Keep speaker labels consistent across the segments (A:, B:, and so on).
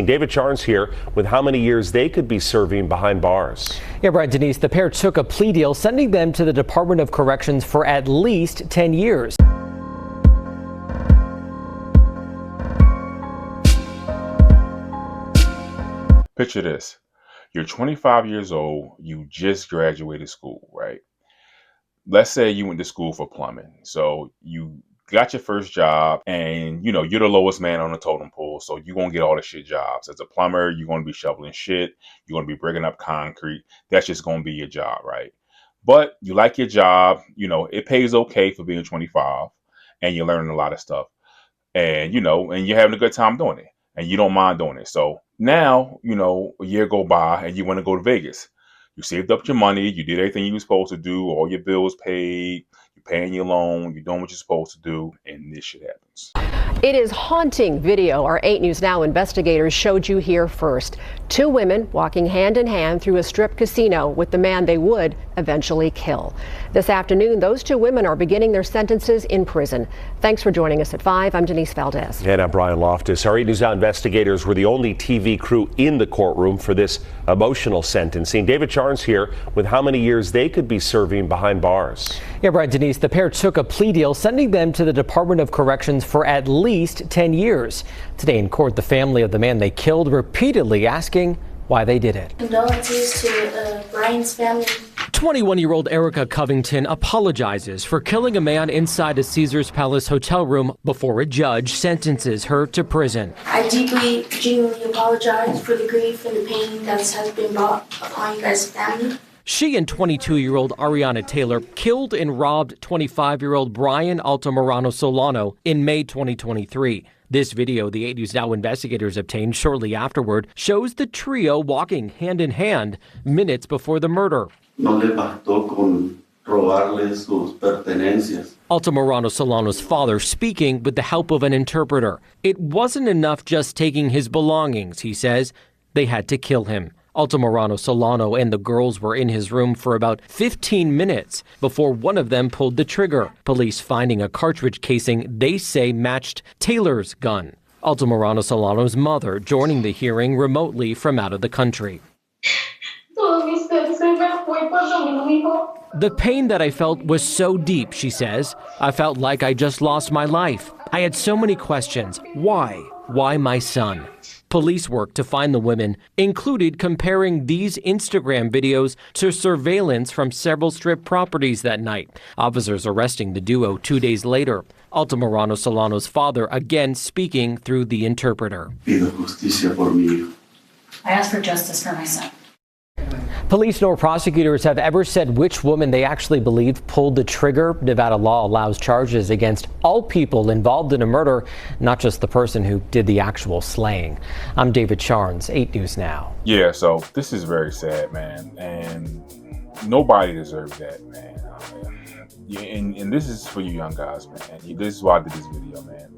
A: David Charnes here with how many years they could be serving behind bars.
B: Yeah, Brad, Denise, the pair took a plea deal, sending them to the Department of Corrections for at least 10 years.
C: Picture this. You're 25 years old. You just graduated school, right? Let's say you went to school for plumbing. So you got your first job and you're the lowest man on the totem pole. So you're going to get all the shit jobs. As a plumber, you're going to be shoveling shit. You're going to be breaking up concrete. That's just going to be your job, right? But you like your job. It pays okay for being 25 and you're learning a lot of stuff. And, and you're having a good time doing it and you don't mind doing it. So now, a year go by and you want to go to Vegas. You saved up your money. You did everything you were supposed to do. All your bills paid. You're paying your loan. You're doing what you're supposed to do. And this shit happens.
D: It is haunting video. Our 8 News Now investigators showed you here first. 2 women walking hand in hand through a strip casino with the man they would eventually kill. This afternoon, those 2 women are beginning their sentences in prison. Thanks for joining us at 5. I'm Denise Valdez.
A: And I'm Brian Loftus. Our 8 News Now investigators were the only TV crew in the courtroom for this emotional sentencing. David Charnes here with how many years they could be serving behind bars.
B: Yeah, Brad, Denise, the pair took a plea deal, sending them to the Department of Corrections for at least 10 years. Today in court, the family of the man they killed repeatedly asking why they did it.
E: Condolences to Brian's family.
B: 21-year-old Erica Covington apologizes for killing a man inside a Caesars Palace hotel room before a judge sentences her to prison.
E: I deeply, genuinely apologize for the grief and the pain that has been brought upon you guys' family.
B: She and 22-year-old Ariana Taylor killed and robbed 25-year-old Brian Altamirano Solano in May 2023. This video the 8 News Now investigators obtained shortly afterward shows the trio walking hand in hand minutes before the murder.
F: No le bastó con robarle sus pertenencias.
B: Altamirano Solano's father speaking with the help of an interpreter. It wasn't enough just taking his belongings, he says. They had to kill him. Altamirano Solano and the girls were in his room for about 15 minutes before one of them pulled the trigger. Police finding a cartridge casing they say matched Taylor's gun. Altamirano Solano's mother joining the hearing remotely from out of the country. The pain that I felt was so deep, she says. I felt like I just lost my life. I had so many questions. Why? Why my son? Police work to find the women included comparing these Instagram videos to surveillance from several strip properties that night. Officers arresting the duo 2 days later. Altamirano Solano's father again speaking through the interpreter.
F: Pido justicia por mi hijo.
G: I ask for justice for my son.
B: Police nor prosecutors have ever said which woman they actually believe pulled the trigger. Nevada law allows charges against all people involved in a murder, not just the person who did the actual slaying. I'm David Charnes, 8 News Now.
C: Yeah, so this is very sad, man. And nobody deserves that, man. Yeah, and this is for you young guys, man. This is why I did this video, man.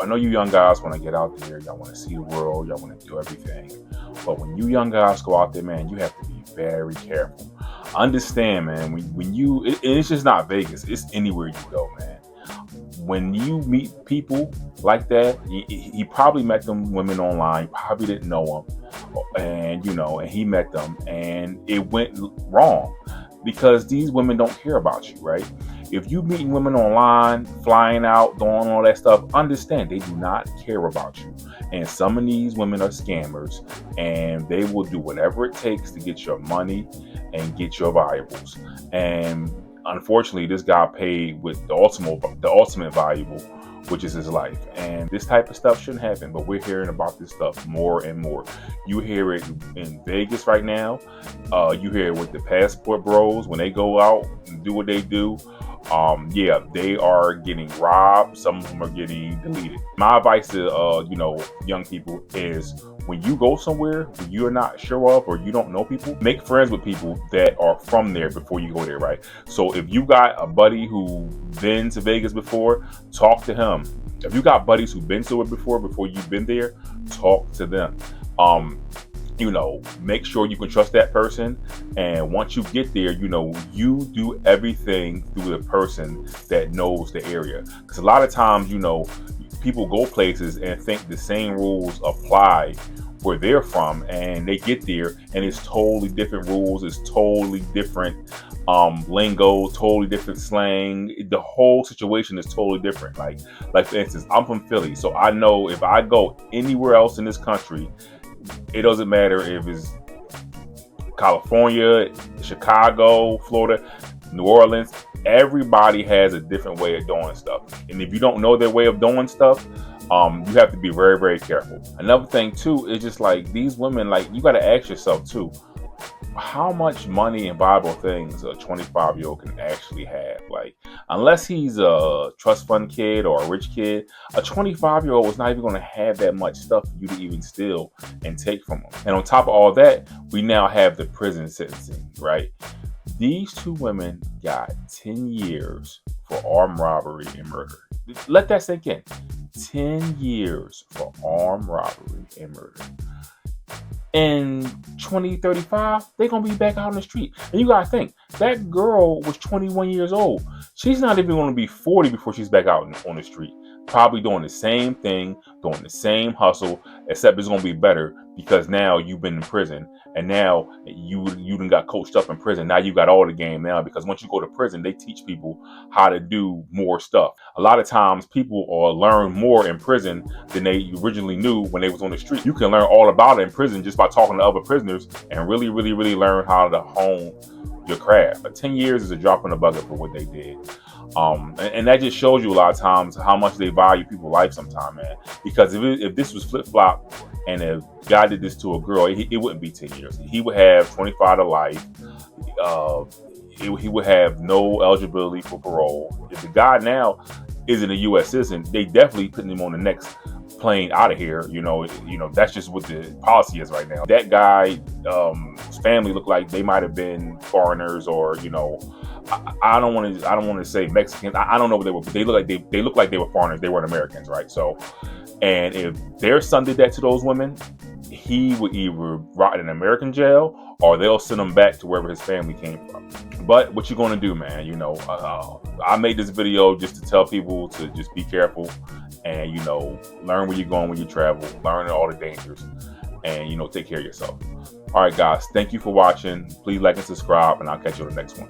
C: I know you young guys want to get out there. Y'all want to see the world. Y'all want to do everything. But when you young guys go out there, man, you have to be very careful. Understand, man, when you, it's just not Vegas. It's anywhere you go, man. When you meet people like that, he probably met them women online. He probably didn't know them. And, and he met them and it went wrong. Because these women don't care about you, right? If you meeting women online, flying out, doing all that stuff, understand they do not care about you. And some of these women are scammers and they will do whatever it takes to get your money and get your valuables. And unfortunately, this guy paid with the ultimate valuable, which is his life. And this type of stuff shouldn't happen, but we're hearing about this stuff more and more. You hear it in Vegas right now. You hear it with the passport bros when they go out and do what they do. Yeah, they are getting robbed. Some of them are getting deleted. My advice to, young people is when you go somewhere where you're not sure of or you don't know people, make friends with people that are from there before you go there, right? So if you got a buddy who's been to Vegas before, talk to him. If you got buddies who've been to it before you've been there, talk to them. Make sure you can trust that person. And once you get there, you do everything through the person that knows the area. Because a lot of times, people go places and think the same rules apply where they're from, and they get there and it's totally different rules, it's totally different lingo, totally different slang. The whole situation is totally different. Like for instance, I'm from Philly, so I know if I go anywhere else in this country, it doesn't matter if it's California, Chicago, Florida, New Orleans, everybody has a different way of doing stuff. And if you don't know their way of doing stuff, you have to be very, very careful. Another thing too is just like these women, like you got to ask yourself too, how much money and valuable things a 25-year-old can actually have. Like, unless he's a trust fund kid or a rich kid, a 25-year-old is not even going to have that much stuff for you to even steal and take from him. And on top of all that, we now have the prison sentencing, right? These two women got 10 years for armed robbery and murder. Let that sink in. 10 years for armed robbery and murder. In 2035, they're going to be back out on the street. And you got to think, that girl was 21 years old. She's not even going to be 40 before she's back out on the street. Probably doing the same thing, doing the same hustle, except it's going to be better because now you've been in prison and now you done got coached up in prison. Now you got all the game now, because once you go to prison, they teach people how to do more stuff. A lot of times people learn more in prison than they originally knew when they was on the street. You can learn all about it in prison just by talking to other prisoners and really, really, really learn how to hone your craft. But 10 years is a drop in the bucket for what they did. And that just shows you a lot of times how much they value people's life sometimes, man. Because if this was flip-flop and if guy did this to a girl, it wouldn't be 10 years. He would have 25 to life. He would have no eligibility for parole. If the guy now isn't a U.S. citizen, they definitely putting him on the next plane out of here. You know, that's just what the policy is right now. That guy, his family looked like they might have been foreigners, or I don't want to say Mexicans. I don't know what they were, but they look like they were foreigners. They weren't Americans, right? So, and if their son did that to those women, he would either rot in an American jail or they'll send him back to wherever his family came from. But what you gonna do, man? I made this video just to tell people to just be careful and learn where you're going when you travel, learn all the dangers, and take care of yourself. All right, guys, thank you for watching. Please like and subscribe, and I'll catch you on the next one.